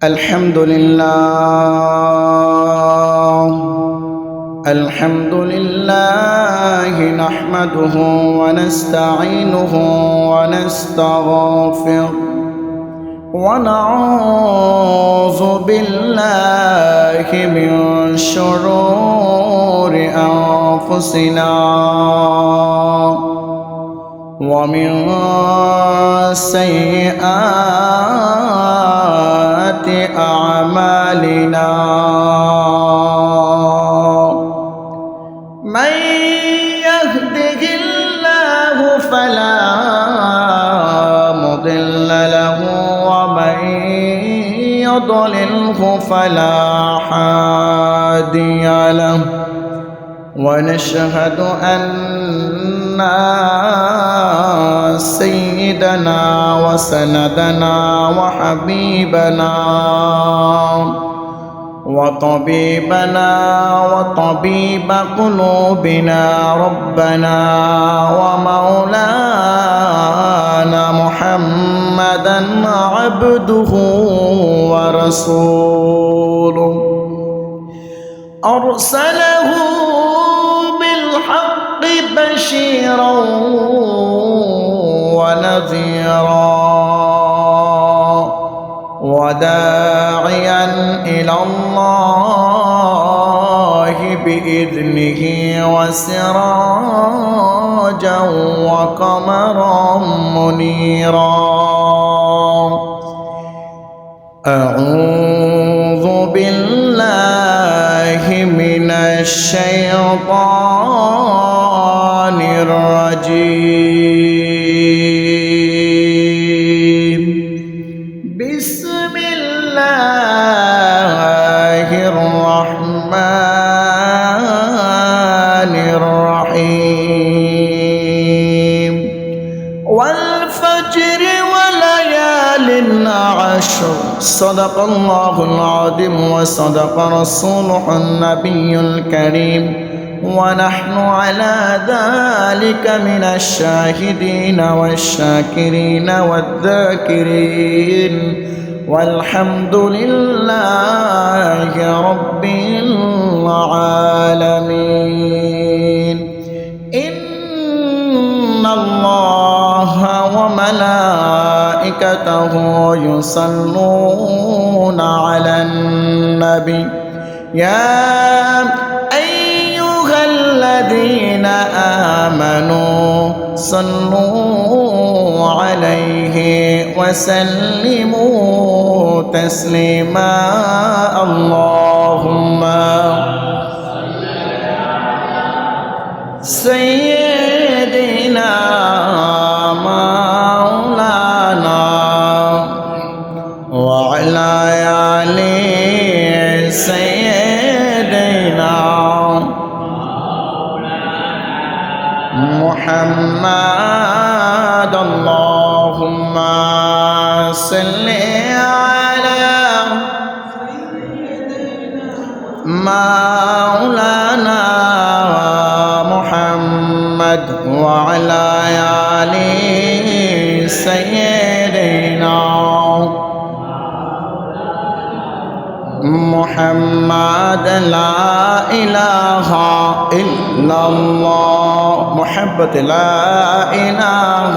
الحمد لله نحمده ونستعينه ونستغفره ونعوذ بالله من شرور أنفسنا ومن سيئات أعمالنا من يهده الله فلا مضل له ومن يضلله فلا هادي له ونشهد أن سيدنا وسندنا وحبيبنا وطبيبنا وطبيب قلوبنا ربنا ومولانا محمدا عبده ورسوله أرسله بالحق بشيرا ونذيرا وداعيا إلى الله بإذنه وسراجا وقمرا منيرا أعوذ بالله من الشيطان الرجيم بسم الله الرحمن الرحيم والفجر وليال عشر صدق الله العظيم وصدق رسوله النبي الكريم ونحن على ذلك من الشاهدين والشاكرين والذاكرين والحمد لله رب العالمين إن الله وملائكته يصلون على النبي يا أيها الذين آمنوا صلوا عليه وسلموا تسليما اللهم سيدنا مولانا وعلى آل سيدنا محمد اللهم صل على مولانا محمد وعلى آل سيدنا محمد لا إله إلا الله محبة لا إله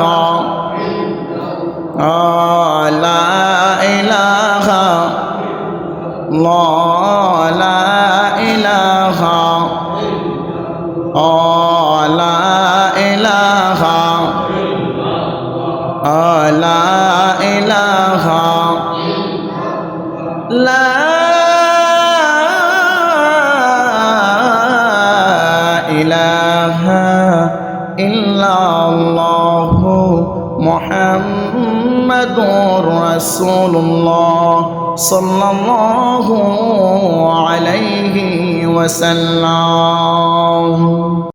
لا إله الله لا إله لا إله لا إله لا إله إلا الله محمد رسول الله صلى الله عليه وسلم.